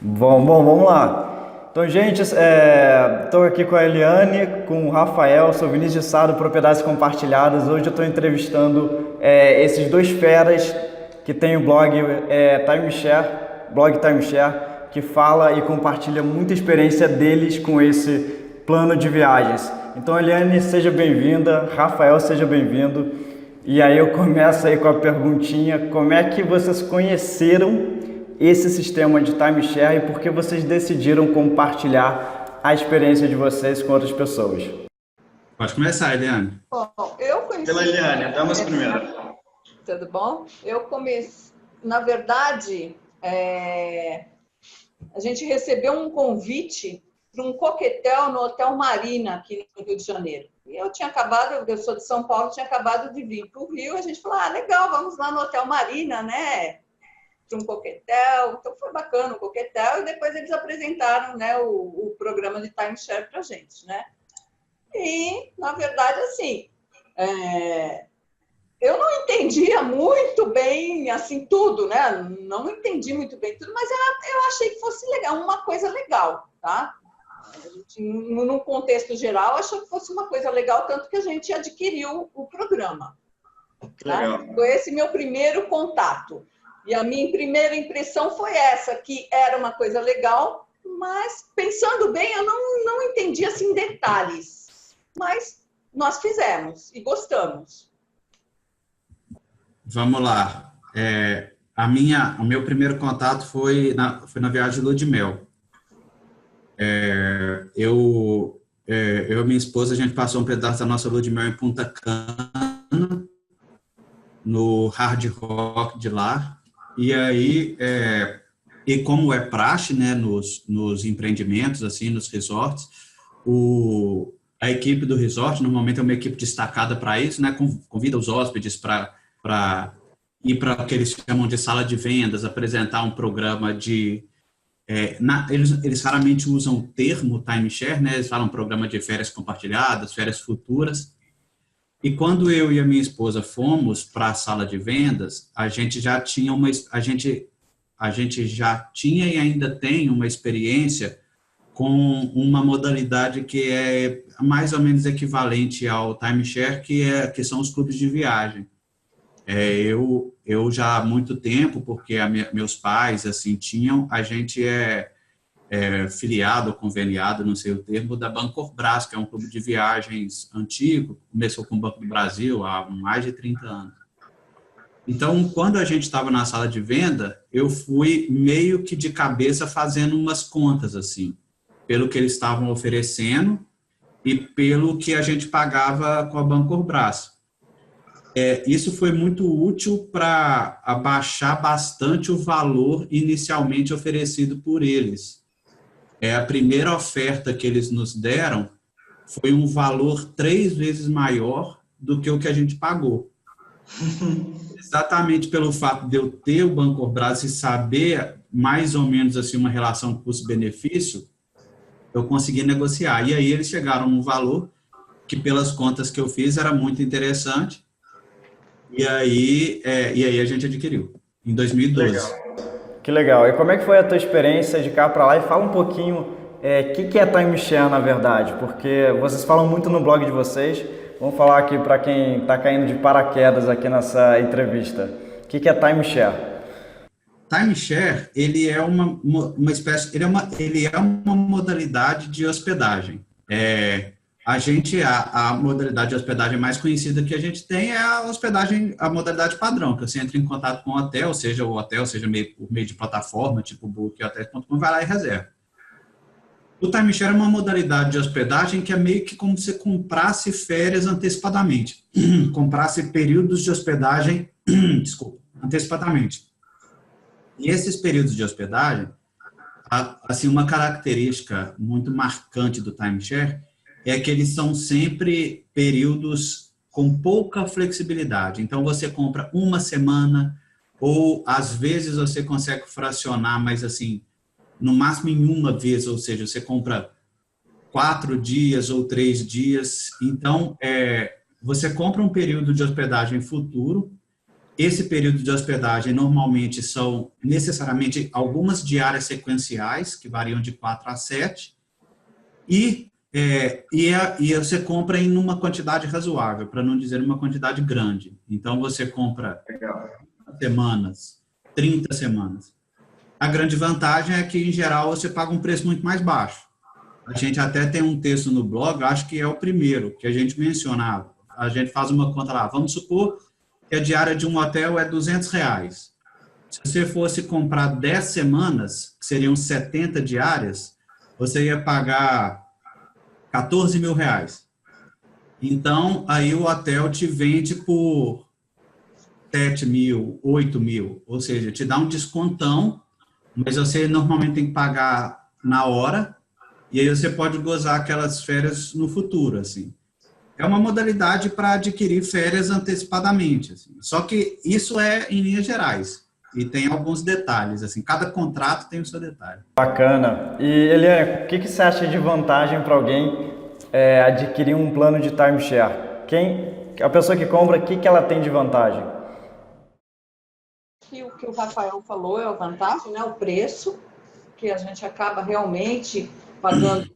Bom, vamos lá. Então, gente, estou aqui com a Eliane, com o Rafael, sou Vinícius de Sado, Propriedades Compartilhadas. Hoje eu estou entrevistando esses dois feras que tem o blog Timeshare, blog Timeshare, que fala e compartilha muita experiência deles com esse plano de viagens. Então, Eliane, seja bem-vinda, Rafael, seja bem-vindo. E aí eu começo aí com a perguntinha, como é que vocês conheceram esse sistema de timeshare e por que vocês decidiram compartilhar a experiência de vocês com outras pessoas? Pode começar, Eliane. Bom, eu conheci... Pela Eliane, damas primeiro. Tudo bom? Eu comecei... Na verdade, a gente recebeu um convite para um coquetel no Hotel Marina, aqui no Rio de Janeiro. E eu sou de São Paulo, tinha acabado de vir para o Rio, a gente falou, legal, vamos lá no Hotel Marina, né? Para um coquetel, então foi bacana o coquetel, e depois eles apresentaram, né, o programa de timeshare para a gente, né? E, na verdade, assim, eu não entendia muito bem, assim, tudo, né? Não entendi muito bem tudo, mas eu achei que fosse legal, uma coisa legal, tá? A gente, num contexto geral, achou que fosse uma coisa legal, tanto que a gente adquiriu o programa. Tá? Legal. Foi esse meu primeiro contato. E a minha primeira impressão foi essa, que era uma coisa legal, mas pensando bem, eu não entendi assim detalhes. Mas nós fizemos e gostamos. Vamos lá. O meu primeiro contato foi na viagem de lua de mel. Eu e minha esposa, a gente passou um pedaço da nossa lua de mel em Punta Cana, no Hard Rock de lá. E aí, e como é praxe, né, nos empreendimentos, assim, nos resorts, a equipe do resort, normalmente é uma equipe destacada para isso, né, convida os hóspedes para ir para o que eles chamam de sala de vendas, apresentar um programa de... eles raramente usam o termo timeshare, né, eles falam programa de férias compartilhadas, férias futuras. E quando eu e a minha esposa fomos para a sala de vendas, a gente já tinha e ainda tem uma experiência com uma modalidade que é mais ou menos equivalente ao timeshare, que são os clubes de viagem. Eu já há muito tempo, porque meus pais assim tinham, a gente filiado ou conveniado, não sei o termo, da Bancorbras, que é um clube de viagens antigo, começou com o Banco do Brasil há mais de 30 anos. Então, quando a gente estava na sala de venda, eu fui meio que de cabeça fazendo umas contas, assim, pelo que eles estavam oferecendo e pelo que a gente pagava com a Bancorbras. Isso foi muito útil para abaixar bastante o valor inicialmente oferecido por eles. A primeira oferta que eles nos deram foi um valor 3 vezes maior do que o que a gente pagou. Exatamente pelo fato de eu ter o Bancorbras e saber mais ou menos assim uma relação custo-benefício, eu consegui negociar. E aí eles chegaram num valor que, pelas contas que eu fiz, era muito interessante. E aí a gente adquiriu, em 2012. Legal. Que legal. E como é que foi a tua experiência de cá para lá? E fala um pouquinho o que é timeshare na verdade, porque vocês falam muito no blog de vocês. Vamos falar aqui para quem está caindo de paraquedas aqui nessa entrevista. O que é timeshare? Timeshare, ele é uma espécie, ele é uma modalidade de hospedagem. A modalidade de hospedagem mais conhecida que a gente tem é a modalidade padrão, que você entra em contato com o hotel, seja por meio de plataforma, tipo Booking.com, vai lá e reserva. O timeshare é uma modalidade de hospedagem que é meio que como se comprasse férias antecipadamente, comprasse períodos de hospedagem, antecipadamente. E esses períodos de hospedagem, assim, uma característica muito marcante do timeshare é que eles são sempre períodos com pouca flexibilidade. Então, você compra uma semana, ou às vezes você consegue fracionar, mas assim, no máximo em uma vez, ou seja, você compra 4 dias ou 3 dias. Então, você compra um período de hospedagem futuro Esse período de hospedagem normalmente são necessariamente algumas diárias sequenciais, que variam de 4 a 7, e você compra em uma quantidade razoável, para não dizer uma quantidade grande. Então, você compra semanas, 30 semanas. A grande vantagem é que, em geral, você paga um preço muito mais baixo. A gente até tem um texto no blog, acho que é o primeiro, que a gente mencionava. A gente faz uma conta lá. Vamos supor que a diária de um hotel é R$ 200. Se você fosse comprar 10 semanas, que seriam 70 diárias, você ia pagar R$ 14.000. Então, aí o hotel te vende por 7.000, 8.000, ou seja, te dá um descontão, mas você normalmente tem que pagar na hora, e aí você pode gozar aquelas férias no futuro, assim. É uma modalidade para adquirir férias antecipadamente, assim. Só que isso é em linhas gerais, e tem alguns detalhes, assim, cada contrato tem o seu detalhe. Bacana. E Eliane, o que que você acha de vantagem para alguém adquirir um plano de timeshare? A pessoa que compra, o que que ela tem de vantagem? E o que o Rafael falou é a vantagem, né? O preço, que a gente acaba realmente pagando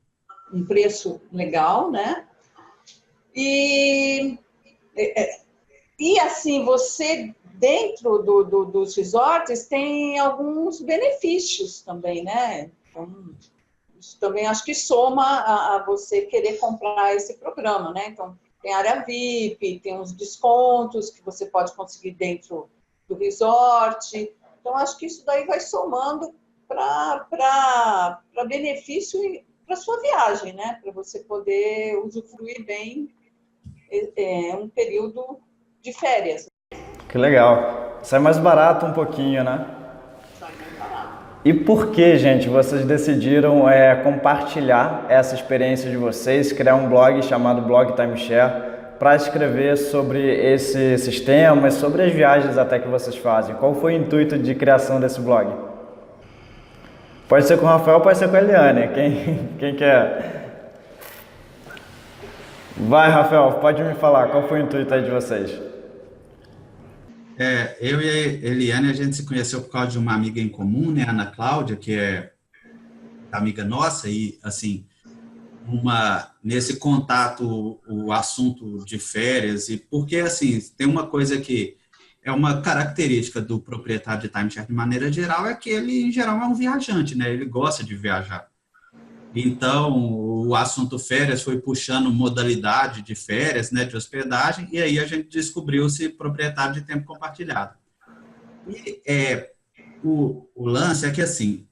um preço legal, né? E assim, você, dentro dos resorts, tem alguns benefícios também, né? Então, isso também acho que soma a você querer comprar esse programa, né? Então, tem área VIP, tem uns descontos que você pode conseguir dentro do resort. Então, acho que isso daí vai somando para benefício para sua viagem, né? Para você poder usufruir bem um período de férias. Que legal. Sai mais barato um pouquinho, né? Sai mais barato. E por que, gente, vocês decidiram compartilhar essa experiência de vocês, criar um blog chamado Blog Timeshare, para escrever sobre esse sistema e sobre as viagens até que vocês fazem? Qual foi o intuito de criação desse blog? Pode ser com o Rafael, pode ser com a Eliane. Quem quer? Vai, Rafael, pode me falar. Qual foi o intuito aí de vocês? Eu e a Eliane, a gente se conheceu por causa de uma amiga em comum, né, a Ana Cláudia, que é amiga nossa, e, assim, nesse contato, o assunto de férias, e porque, assim, tem uma coisa que é uma característica do proprietário de timeshare, de maneira geral, é que ele, em geral, é um viajante, né, ele gosta de viajar. Então, o assunto férias foi puxando modalidade de férias, né, de hospedagem, e aí a gente descobriu-se proprietário de tempo compartilhado. E o lance é que, assim,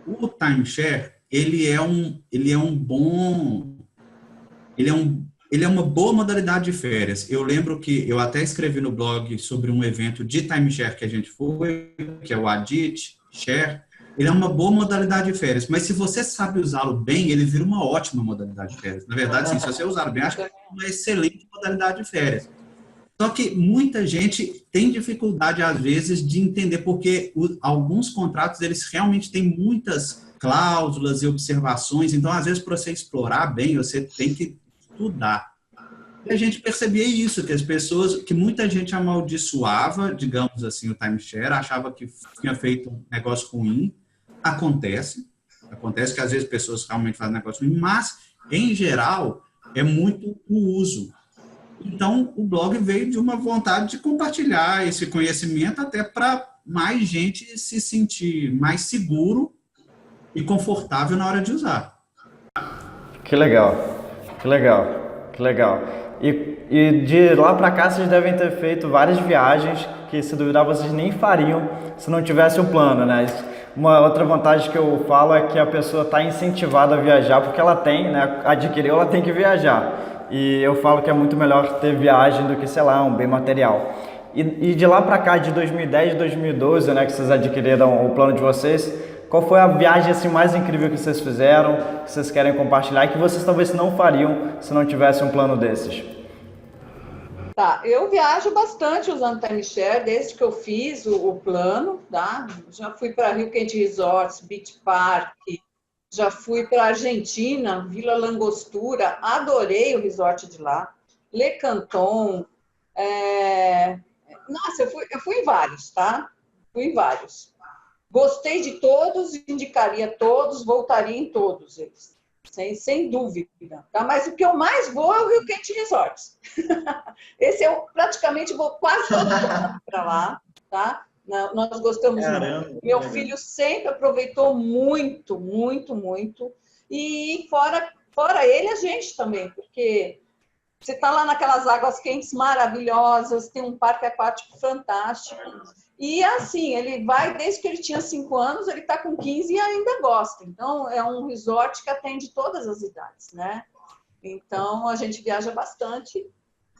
o timeshare, ele é uma boa modalidade de férias. Eu lembro que eu até escrevi no blog sobre um evento de timeshare que a gente foi, que é o Adit Share. Ele é uma boa modalidade de férias, mas se você sabe usá-lo bem, ele vira uma ótima modalidade de férias. Na verdade, sim, se você usá-lo bem, acho que é uma excelente modalidade de férias. Só que muita gente tem dificuldade, às vezes, de entender, porque alguns contratos, eles realmente têm muitas cláusulas e observações, então, às vezes, para você explorar bem, você tem que estudar. E a gente percebia isso, que muita gente amaldiçoava, digamos assim, o timeshare, achava que tinha feito um negócio ruim. Acontece que às vezes pessoas realmente fazem negócio ruim, mas, em geral, é muito o uso. Então, o blog veio de uma vontade de compartilhar esse conhecimento até para mais gente se sentir mais seguro e confortável na hora de usar. Que legal, que legal, que legal. E de lá para cá vocês devem ter feito várias viagens que, se duvidar, vocês nem fariam se não tivesse o plano, né? Uma outra vantagem que eu falo é que a pessoa está incentivada a viajar porque ela tem, né? Adquiriu, ela tem que viajar. E eu falo que é muito melhor ter viagem do que, sei lá, um bem material. E de lá para cá, de 2010, 2012, né, que vocês adquiriram o plano de vocês, qual foi a viagem assim, mais incrível que vocês fizeram, que vocês querem compartilhar e que vocês talvez não fariam se não tivesse um plano desses? Tá, eu viajo bastante usando timeshare, desde que eu fiz o plano, tá? Já fui para Rio Quente Resorts, Beach Park, já fui para Argentina, Vila Langostura, adorei o resort de lá, Le Canton, Nossa, eu fui em vários, tá? Fui em vários. Gostei de todos, indicaria todos, voltaria em todos eles. Sem dúvida. Tá? Mas o que eu mais vou é o Rio Quente Resorts. Esse eu praticamente vou quase todo ano para lá, tá? Nós gostamos Caramba, muito. Meu filho sempre aproveitou muito, muito, muito. E fora ele, a gente também, porque você está lá naquelas águas quentes maravilhosas, tem um parque aquático fantástico. E assim, ele vai desde que ele tinha 5 anos, ele está com 15 e ainda gosta. Então, é um resort que atende todas as idades, né? Então, a gente viaja bastante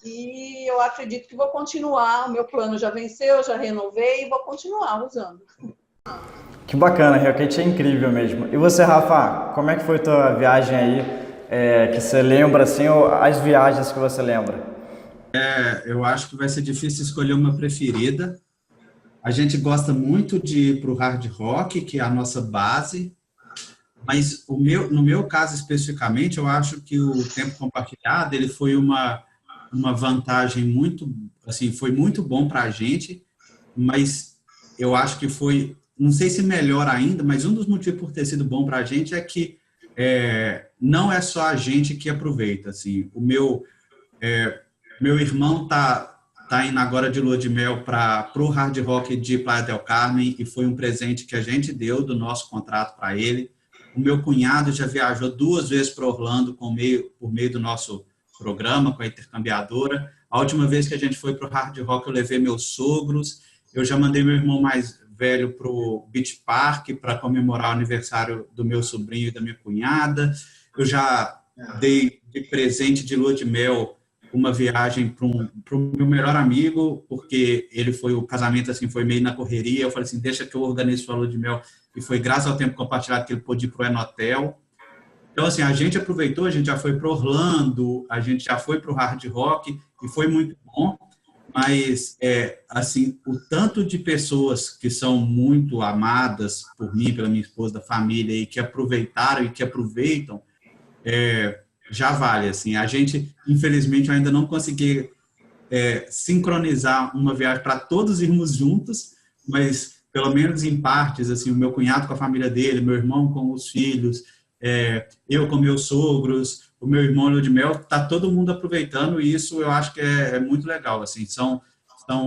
e eu acredito que vou continuar. O meu plano já venceu, já renovei e vou continuar usando. Que bacana, Rio Quente é incrível mesmo. E você, Rafa, como é que foi tua viagem aí, que você lembra, assim, ou as viagens que você lembra? Eu acho que vai ser difícil escolher uma preferida. A gente gosta muito de ir para o hard rock, que é a nossa base, mas no meu caso especificamente, eu acho que o tempo compartilhado ele foi uma vantagem muito, assim, foi muito bom para a gente, mas eu acho que foi, não sei se melhor ainda, mas um dos motivos por ter sido bom para a gente é que não é só a gente que aproveita, assim, meu irmão tá indo agora de lua de mel para o Hard Rock de Playa del Carmen e foi um presente que a gente deu do nosso contrato para ele. O meu cunhado já viajou 2 vezes para Orlando por meio do nosso programa com a intercambiadora. A última vez que a gente foi para o Hard Rock eu levei meus sogros. Eu já mandei meu irmão mais velho para o Beach Park para comemorar o aniversário do meu sobrinho e da minha cunhada. Eu já dei de presente de lua de mel uma viagem para o meu melhor amigo, porque o casamento assim foi meio na correria. Eu falei assim, deixa que eu organizo sua lua de mel. E foi graças ao tempo compartilhado que ele pôde ir para o Enotel. Então, assim, a gente aproveitou, a gente já foi para Orlando, a gente já foi para o Hard Rock, e foi muito bom. Mas, assim, o tanto de pessoas que são muito amadas por mim, pela minha esposa, da família, e que aproveitaram e que aproveitam, já vale, assim. A gente, infelizmente, ainda não consegui sincronizar uma viagem para todos irmos juntos, mas pelo menos em partes, assim, o meu cunhado com a família dele, meu irmão com os filhos, eu com meus sogros, o meu irmão Lua de Mel, tá todo mundo aproveitando e isso eu acho que é muito legal, assim, são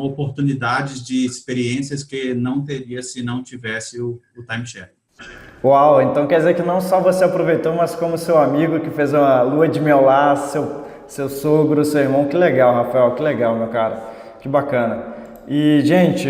oportunidades de experiências que não teria se não tivesse o timeshare. Uau, então quer dizer que não só você aproveitou, mas como seu amigo que fez uma lua de mel lá, seu sogro, seu irmão. Que legal, Rafael, que legal, meu cara. Que bacana. E, gente,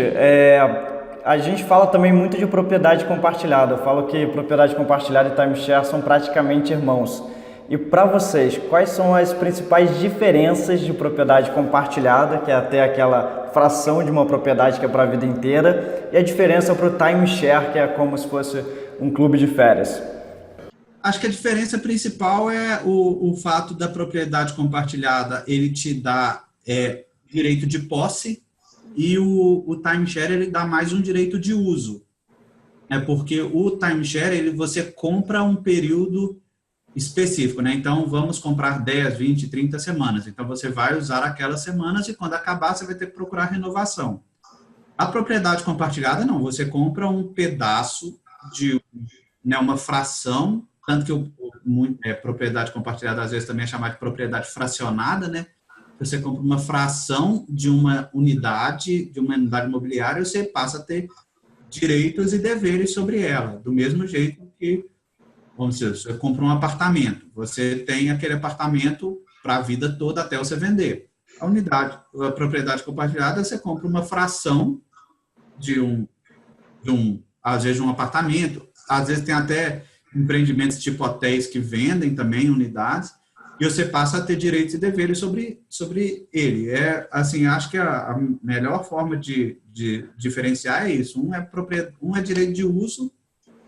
a gente fala também muito de propriedade compartilhada. Eu falo que propriedade compartilhada e timeshare são praticamente irmãos. E para vocês, quais são as principais diferenças de propriedade compartilhada, que é até aquela fração de uma propriedade que é para a vida inteira, e a diferença para o timeshare, que é como se fosse um clube de férias? Acho que a diferença principal é o fato da propriedade compartilhada, ele te dá direito de posse e o timeshare ele dá mais um direito de uso. É porque o timeshare você compra um período específico, né? Então, vamos comprar 10, 20, 30 semanas. Então, você vai usar aquelas semanas e quando acabar, você vai ter que procurar renovação. A propriedade compartilhada, não. Você compra um pedaço de, né, uma fração, tanto que propriedade compartilhada, às vezes, também é chamada de propriedade fracionada, né? Você compra uma fração de uma unidade imobiliária e você passa a ter direitos e deveres sobre ela, do mesmo jeito que, vamos dizer, você compra um apartamento, você tem aquele apartamento para a vida toda até você vender. A propriedade compartilhada, você compra uma fração às vezes, um apartamento, às vezes tem até empreendimentos tipo hotéis que vendem também unidades, e você passa a ter direitos e deveres sobre ele. Assim, acho que a melhor forma de diferenciar é isso. Um é direito de uso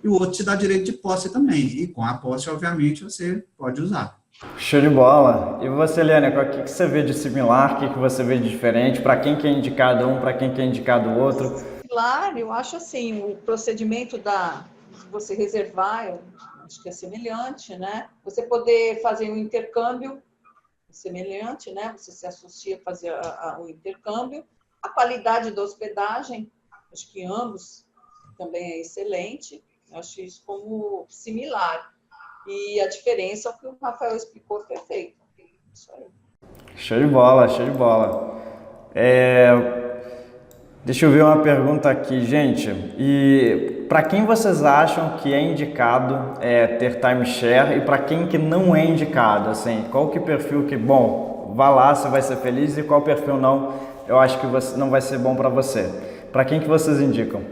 e o outro te dá direito de posse também. E com a posse, obviamente, você pode usar. Show de bola! E você, Liane, o que você vê de similar, o que você vê de diferente, para quem que é indicado um, para quem que é indicado o outro? Claro, eu acho assim, o procedimento de você reservar, eu acho que é semelhante, né? Você poder fazer um intercâmbio semelhante, né? Você se associa a fazer o intercâmbio A qualidade da hospedagem, acho que ambos também é excelente. Eu acho isso como similar. E a diferença é o que o Rafael explicou perfeito. Isso aí. Show de bola, show de bola. Deixa eu ver uma pergunta aqui, gente. E para quem vocês acham que é indicado ter timeshare e para quem que não é indicado? Assim, qual que perfil que, bom, vá lá, você vai ser feliz, e qual perfil não, eu acho que não vai ser bom para você. Para quem que vocês indicam?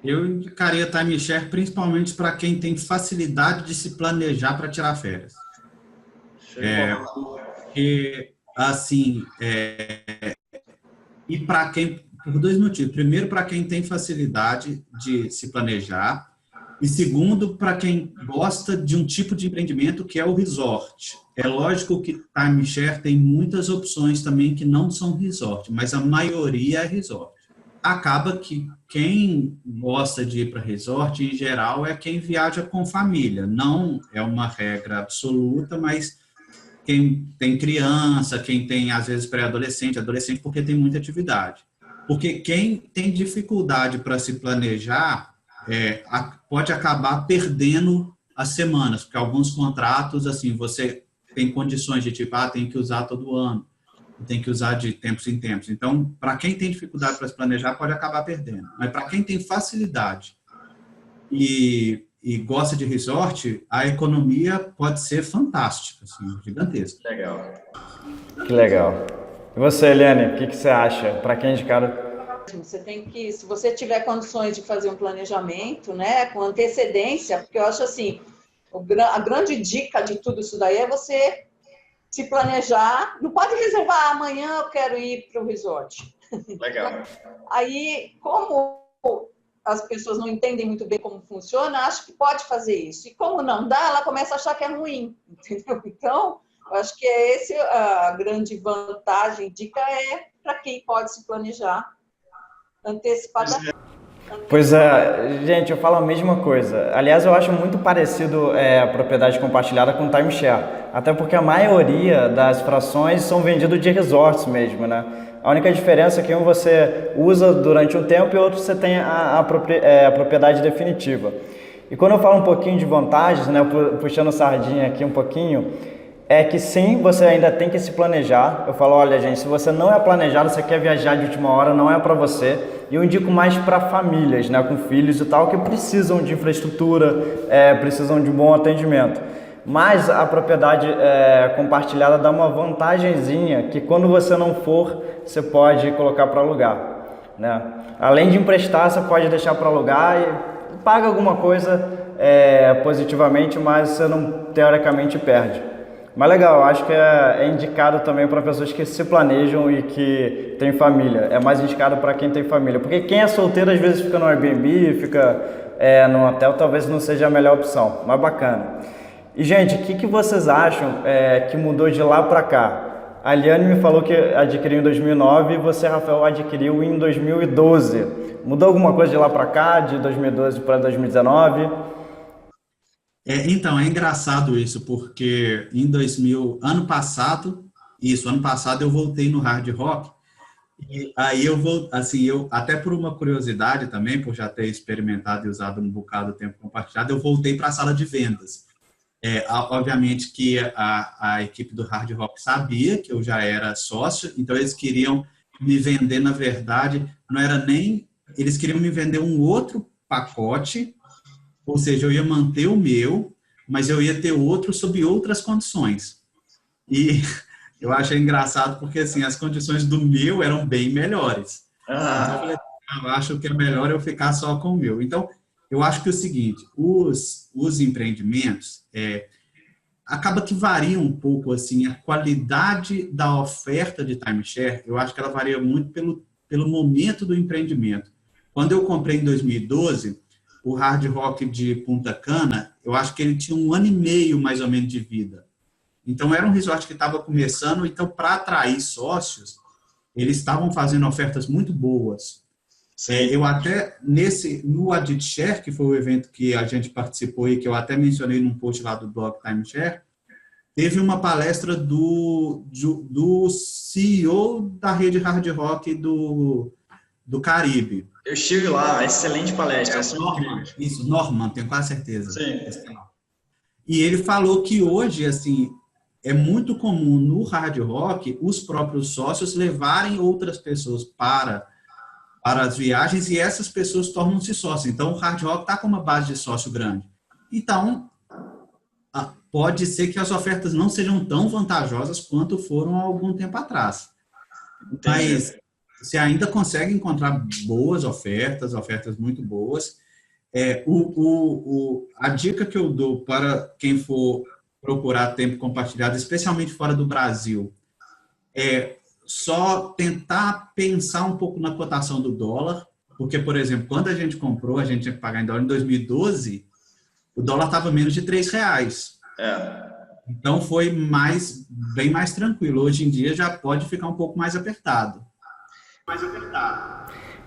Eu indicaria timeshare principalmente para quem tem facilidade de se planejar para tirar férias. Porque, assim, e para quem, por dois motivos. Primeiro, para quem tem facilidade de se planejar. E segundo, para quem gosta de um tipo de empreendimento que é o resort. É lógico que timeshare tem muitas opções também que não são resort, mas a maioria é resort. Acaba que quem gosta de ir para resort, em geral, é quem viaja com família. Não é uma regra absoluta, mas quem tem criança, quem tem, às vezes, pré-adolescente, adolescente, porque tem muita atividade. Porque quem tem dificuldade para se planejar pode acabar perdendo as semanas, porque alguns contratos, assim, você tem condições de tipo, tem que usar todo ano, tem que usar de tempos em tempos. Então, para quem tem dificuldade para se planejar, pode acabar perdendo. Mas para quem tem facilidade e gosta de resort, a economia pode ser fantástica, assim, gigantesca. Legal. Que legal. E você, Eliane, o que você acha? Para quem indicar? Você tem que, se você tiver condições de fazer um planejamento, né, com antecedência, porque eu acho assim, a grande dica de tudo isso daí é você se planejar. Não pode reservar, amanhã eu quero ir para o resort. Legal. Aí, como as pessoas não entendem muito bem como funciona, acho que pode fazer isso. E como não dá, ela começa a achar que é ruim, entendeu? Então, eu acho que essa a grande vantagem, dica é para quem pode se planejar antecipadamente. Pois é, gente, eu falo a mesma coisa. Aliás, eu acho muito parecido a propriedade compartilhada com timeshare. Até porque a maioria das frações são vendidas de resorts mesmo, né? A única diferença é que um você usa durante um tempo e outro você tem a propriedade definitiva. E quando eu falo um pouquinho de vantagens, né, puxando sardinha aqui um pouquinho, é que sim, você ainda tem que se planejar. Eu falo, olha gente, se você não é planejado, você quer viajar de última hora, não é para você. E eu indico mais para famílias, né, com filhos e tal, que precisam de infraestrutura, precisam de um bom atendimento. Mas a propriedade compartilhada dá uma vantagenzinha que quando você não for, você pode colocar para alugar, né? Além de emprestar, você pode deixar para alugar e paga alguma coisa positivamente, mas você não teoricamente perde. Mas legal, acho que é indicado também para pessoas que se planejam e que têm família. É mais indicado para quem tem família. Porque quem é solteiro às vezes fica no Airbnb, fica no hotel, talvez não seja a melhor opção. Mas bacana. E gente, o que vocês acham que mudou de lá para cá? A Eliane me falou que adquiriu em 2009 e você, Rafael, adquiriu em 2012. Mudou alguma coisa de lá para cá, de 2012 para 2019? Então, é engraçado isso, porque ano passado eu voltei no Hard Rock, e aí eu até por uma curiosidade também, por já ter experimentado e usado um bocado de tempo compartilhado, eu voltei para a sala de vendas. Obviamente que a equipe do Hard Rock sabia que eu já era sócio, então eles queriam me vender, na verdade, não era nem... Eles queriam me vender um outro pacote, ou seja, eu ia manter o meu, mas eu ia ter outro sob outras condições. E eu achei engraçado porque, assim, as condições do meu eram bem melhores. Então, eu falei, eu acho que é melhor eu ficar só com o meu. Então, eu acho que é o seguinte, os empreendimentos, acaba que varia um pouco, assim, a qualidade da oferta de timeshare, eu acho que ela varia muito pelo momento do empreendimento. Quando eu comprei em 2012, o Hard Rock de Punta Cana, eu acho que ele tinha 1 ano e meio, mais ou menos, de vida. Então, era um resort que estava começando, então, para atrair sócios, eles estavam fazendo ofertas muito boas. Eu até, no Adit Share, que foi o evento que a gente participou e que eu até mencionei num post lá do blog Timeshare, teve uma palestra do CEO da rede Hard Rock do Caribe. Eu estive lá, excelente palestra. Norman, isso, Norman, tenho quase certeza. Sim. E ele falou que hoje, assim, é muito comum no Hard Rock os próprios sócios levarem outras pessoas para as viagens e essas pessoas tornam-se sócios. Então, o Hard Rock está com uma base de sócio grande. Então, pode ser que as ofertas não sejam tão vantajosas quanto foram há algum tempo atrás. Entendi. Mas você ainda consegue encontrar boas ofertas muito boas. A dica que eu dou para quem for procurar tempo compartilhado, especialmente fora do Brasil, é só tentar pensar um pouco na cotação do dólar, porque, por exemplo, quando a gente comprou, a gente tinha que pagar em dólar em 2012, o dólar estava menos de R$3. Então, foi bem mais tranquilo. Hoje em dia, já pode ficar um pouco mais apertado.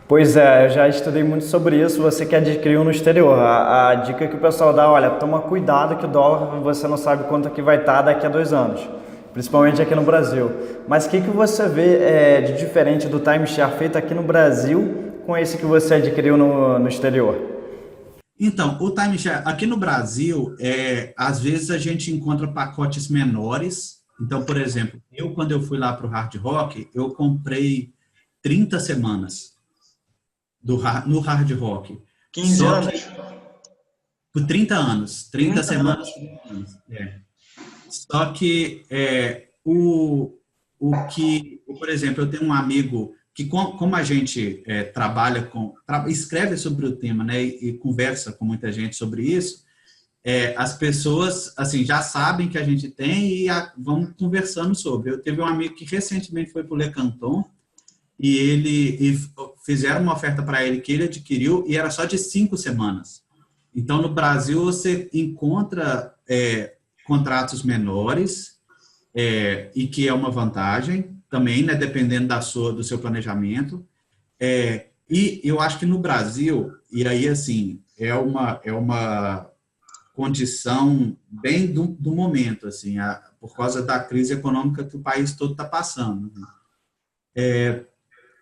Pois é, eu já estudei muito sobre isso. Você que adquiriu no exterior, a dica que o pessoal dá, olha, toma cuidado que o dólar, você não sabe quanto que vai estar daqui a 2 anos, principalmente aqui no Brasil. Mas o que você vê de diferente do timeshare feito aqui no Brasil com esse que você adquiriu no exterior? Então, o timeshare aqui no Brasil, às vezes a gente encontra pacotes menores. Então, por exemplo, quando eu fui lá para o Hard Rock, eu comprei 30 semanas no Hard Rock. 15 anos? Por 30 anos. 30 semanas. Só que por exemplo, eu tenho um amigo que, como a gente escreve sobre o tema, né, e conversa com muita gente sobre isso, as pessoas assim, já sabem que a gente tem e vão conversando sobre. Eu teve um amigo que recentemente foi para o Le Canton e fizeram uma oferta para ele que ele adquiriu e era só de 5 semanas. Então, no Brasil, você encontra contratos menores e que é uma vantagem também, né, dependendo do seu planejamento. E eu acho que no Brasil, e aí, assim, é uma condição bem do momento, assim, por causa da crise econômica que o país todo está passando.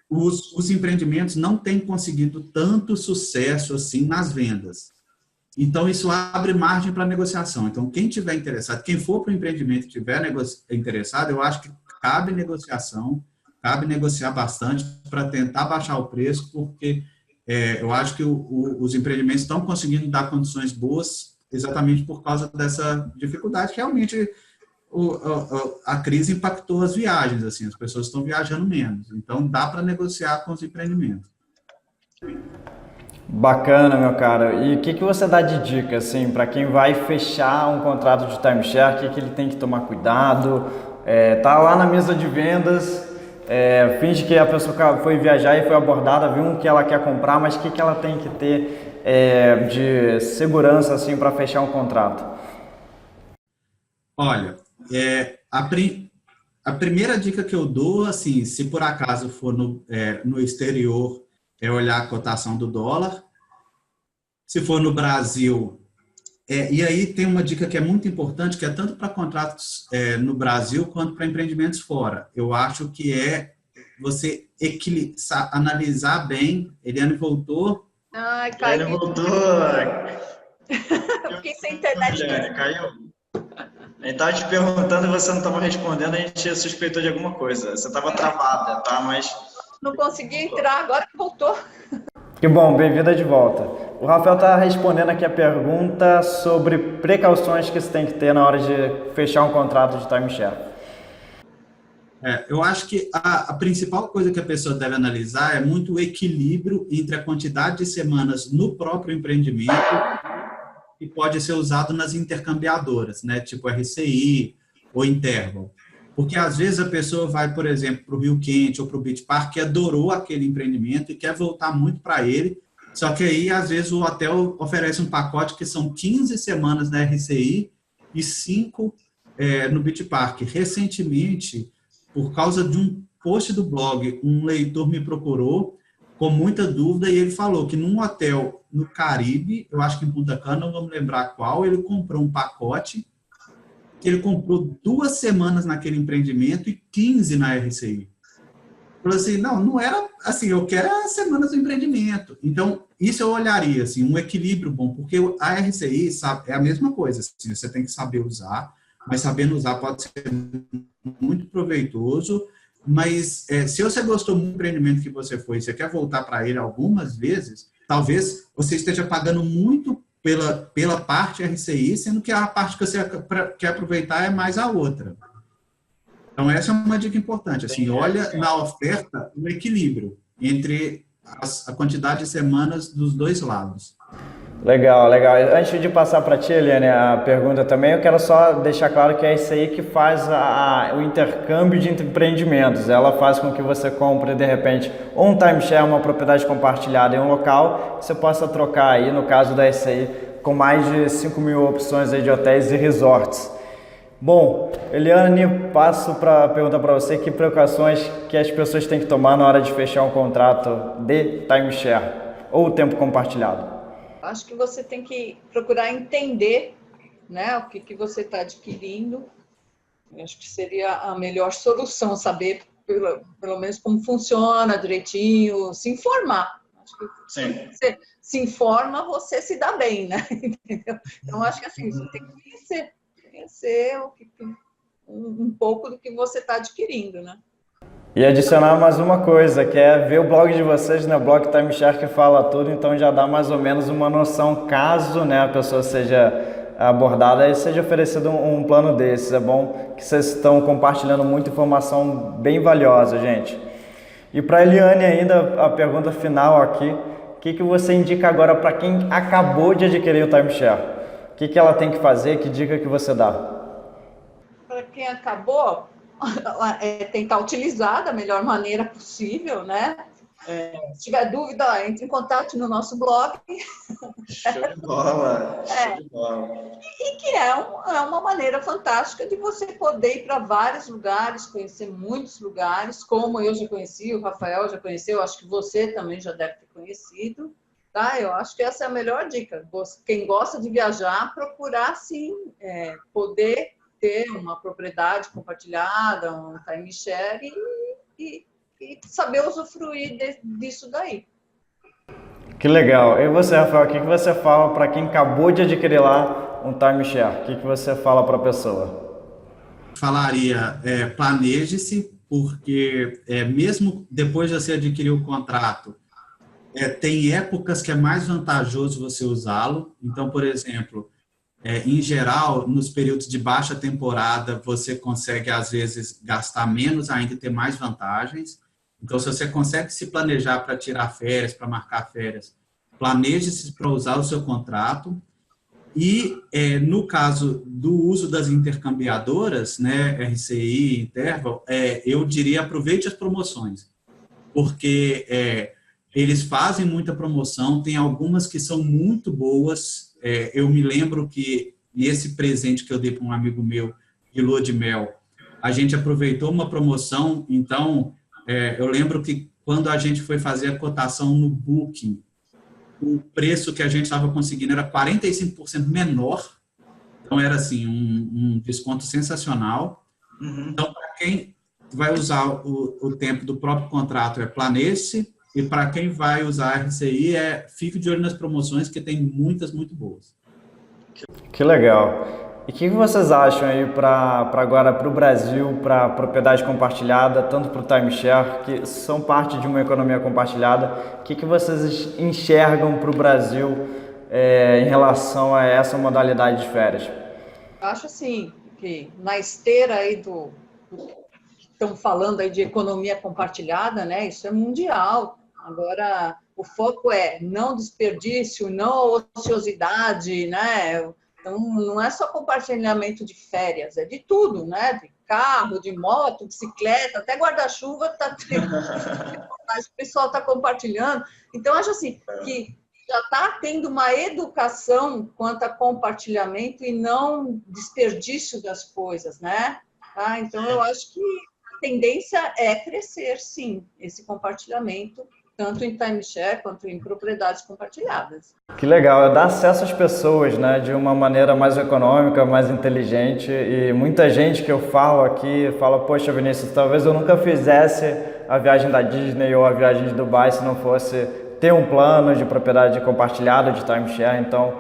Os empreendimentos não têm conseguido tanto sucesso assim nas vendas. Então, isso abre margem para negociação. Então, quem tiver interessado, quem for para o empreendimento e tiver interessado, eu acho que cabe negociação, cabe negociar bastante para tentar baixar o preço, porque eu acho que os empreendimentos estão conseguindo dar condições boas exatamente por causa dessa dificuldade que realmente a crise impactou as viagens, assim, as pessoas estão viajando menos. Então, dá para negociar com os empreendimentos. Bacana, meu cara. E o que você dá de dica, assim, para quem vai fechar um contrato de timeshare, o que ele tem que tomar cuidado? Tá lá na mesa de vendas, finge que a pessoa foi viajar e foi abordada, viu o que ela quer comprar, mas o que ela tem que ter de segurança, assim, para fechar um contrato? Olha, a primeira dica que eu dou, assim, se por acaso for no exterior, é olhar a cotação do dólar. Se for no Brasil, e aí tem uma dica que é muito importante, que é tanto para contratos no Brasil quanto para empreendimentos fora. Eu acho que você analisar bem. Eliane voltou. Ai, caiu. Ele voltou. Fiquei sem internet. Caiu. Ele estava te perguntando e você não estava respondendo, a gente suspeitou de alguma coisa. Você estava travada, tá? Mas não consegui entrar, agora voltou. Que bom, bem-vinda de volta. O Rafael está respondendo aqui a pergunta sobre precauções que você tem que ter na hora de fechar um contrato de timeshare. Eu acho que a principal coisa que a pessoa deve analisar é muito o equilíbrio entre a quantidade de semanas no próprio empreendimento que pode ser usado nas intercambiadoras, né, tipo RCI ou Interval. Porque, às vezes, a pessoa vai, por exemplo, para o Rio Quente ou para o Beach Park, que adorou aquele empreendimento e quer voltar muito para ele, só que aí, às vezes, o hotel oferece um pacote que são 15 semanas na RCI e 5 no Beach Park. Recentemente, por causa de um post do blog, um leitor me procurou com muita dúvida e ele falou que num hotel no Caribe, eu acho que em Punta Cana, não vou me lembrar qual, ele comprou um pacote que ele comprou 2 semanas naquele empreendimento e 15 na RCI. Falou assim, não era assim, eu quero as semanas do empreendimento. Então, isso eu olharia, assim, um equilíbrio bom, porque a RCI, sabe, é a mesma coisa, assim, você tem que saber usar, mas sabendo usar pode ser muito proveitoso, mas se você gostou do empreendimento que você foi, você quer voltar para ele algumas vezes, talvez você esteja pagando muito pela parte RCI, sendo que a parte que você quer aproveitar é mais a outra. Então, essa é uma dica importante. Assim, olha na oferta o equilíbrio entre a quantidade de semanas dos dois lados. Legal, legal. Antes de passar para ti, Eliane, a pergunta também, eu quero só deixar claro que é isso aí que faz o intercâmbio de empreendimentos. Ela faz com que você compre, de repente, um timeshare, uma propriedade compartilhada em um local, você possa trocar aí, no caso da SCI, com mais de 5.000 opções aí de hotéis e resorts. Bom, Eliane, passo para perguntar para você que precauções que as pessoas têm que tomar na hora de fechar um contrato de timeshare ou tempo compartilhado. Acho que você tem que procurar entender, né, o que você está adquirindo. Eu acho que seria a melhor solução, saber pelo menos como funciona direitinho, se informar. Acho que Sim. se você se informa, você se dá bem, né? Entendeu? Então, acho que assim, você tem que conhecer um pouco do que você está adquirindo, né? E adicionar mais uma coisa, que é ver o blog de vocês, né? O blog Timeshare que fala tudo, então já dá mais ou menos uma noção, caso, né, a pessoa seja abordada e seja oferecido um plano desses. É bom que vocês estão compartilhando muita informação bem valiosa, gente. E para a Eliane ainda, a pergunta final aqui, o que você indica agora para quem acabou de adquirir o Timeshare? O que ela tem que fazer? Que dica que você dá? Para quem acabou, tentar utilizar da melhor maneira possível, né? Se tiver dúvida, entre em contato no nosso blog. Show de bola. Show de bola. E que é uma maneira fantástica de você poder ir para vários lugares, conhecer muitos lugares, como eu já conheci, o Rafael já conheceu, acho que você também já deve ter conhecido. Tá? Eu acho que essa é a melhor dica. Quem gosta de viajar, procurar, sim, poder ter uma propriedade compartilhada, um timeshare e saber usufruir disso daí. Que legal. E você, Rafael, o que você fala para quem acabou de adquirir lá um timeshare? O que você fala para a pessoa? Falaria, planeje-se, porque mesmo depois de você adquirir o contrato, tem épocas que é mais vantajoso você usá-lo. Então, por exemplo, em geral, nos períodos de baixa temporada, você consegue, às vezes, gastar menos ainda e ter mais vantagens. Então, se você consegue se planejar para tirar férias, para marcar férias, planeje-se para usar o seu contrato. E, no caso do uso das intercambiadoras, né, RCI, Interval, eu diria aproveite as promoções, porque eles fazem muita promoção, tem algumas que são muito boas. Eu me lembro que nesse presente que eu dei para um amigo meu de lua de mel, a gente aproveitou uma promoção. Então, eu lembro que quando a gente foi fazer a cotação no Booking, o preço que a gente estava conseguindo era 45% menor. Então, era assim, um desconto sensacional. Uhum. Então, para quem vai usar o tempo do próprio contrato, planeje-se. E para quem vai usar a RCI, fique de olho nas promoções, que tem muitas muito boas. Que legal. E o que vocês acham aí para agora, para o Brasil, para propriedade compartilhada, tanto para o timeshare, que são parte de uma economia compartilhada, o que vocês enxergam para o Brasil em relação a essa modalidade de férias? Eu acho assim, que na esteira aí do que estão falando aí de economia compartilhada, né? Isso é mundial. Agora, o foco é não desperdício, não ociosidade, né? Então, não é só compartilhamento de férias, é de tudo, né? De carro, de moto, bicicleta, até guarda-chuva o pessoal está compartilhando. Então, acho assim, que já está tendo uma educação quanto a compartilhamento e não desperdício das coisas, né? Então, eu acho que a tendência é crescer, sim, esse compartilhamento tanto em timeshare quanto em propriedades compartilhadas. Que legal, é dar acesso às pessoas, né, de uma maneira mais econômica, mais inteligente. E muita gente que eu falo aqui fala, poxa, Vinícius, talvez eu nunca fizesse a viagem da Disney ou a viagem de Dubai se não fosse ter um plano de propriedade compartilhada, de timeshare. Então,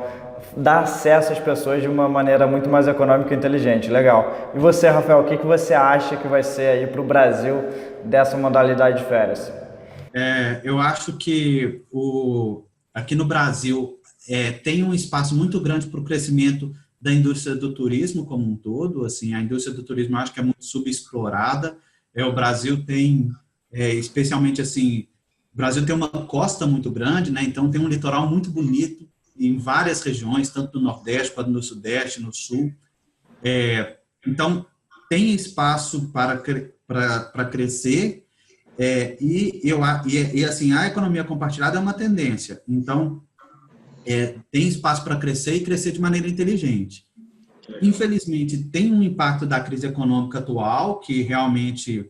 dar acesso às pessoas de uma maneira muito mais econômica e inteligente. Legal. E você, Rafael, o que você acha que vai ser aí para o Brasil dessa modalidade de férias? Eu acho que aqui no Brasil tem um espaço muito grande para o crescimento da indústria do turismo como um todo. Assim, a indústria do turismo eu acho que é muito subexplorada. O Brasil tem, especialmente assim, o Brasil tem uma costa muito grande, né? Então tem um litoral muito bonito em várias regiões, tanto no Nordeste quanto no Sudeste, no Sul. Então tem espaço para crescer. Assim, a economia compartilhada é uma tendência. Então, tem espaço para crescer e crescer de maneira inteligente. Infelizmente, tem um impacto da crise econômica atual, que realmente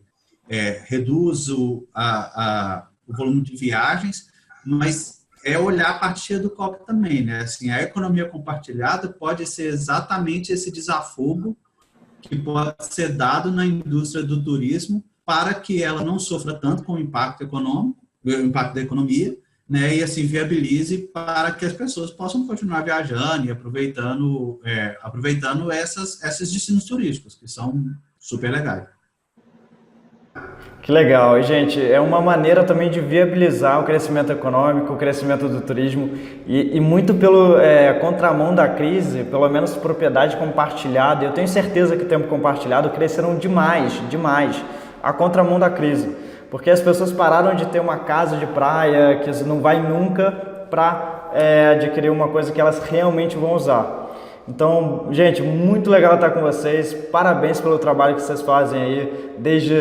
reduz o volume de viagens, mas olhar a parte cheia do copo também, né? Assim, a economia compartilhada pode ser exatamente esse desafogo que pode ser dado na indústria do turismo, para que ela não sofra tanto com o impacto econômico, o impacto da economia, né, e assim viabilize para que as pessoas possam continuar viajando e aproveitando esses destinos turísticos, que são super legais. Que legal. E, gente, é uma maneira também de viabilizar o crescimento econômico, o crescimento do turismo e muito pelo contramão da crise, pelo menos propriedade compartilhada. Eu tenho certeza que o tempo compartilhado cresceram demais, demais. A contramão da crise, porque as pessoas pararam de ter uma casa de praia que não vai nunca para adquirir uma coisa que elas realmente vão usar. Então, gente, muito legal estar com vocês, parabéns pelo trabalho que vocês fazem aí desde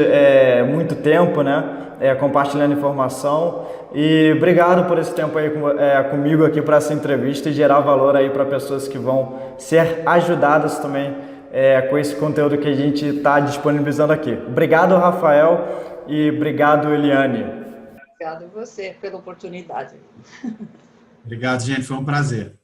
muito tempo, né, compartilhando informação, e obrigado por esse tempo aí comigo aqui para essa entrevista e gerar valor aí para pessoas que vão ser ajudadas também com esse conteúdo que a gente está disponibilizando aqui. Obrigado, Rafael, e obrigado, Eliane. Obrigado a você pela oportunidade. Obrigado, gente. Foi um prazer.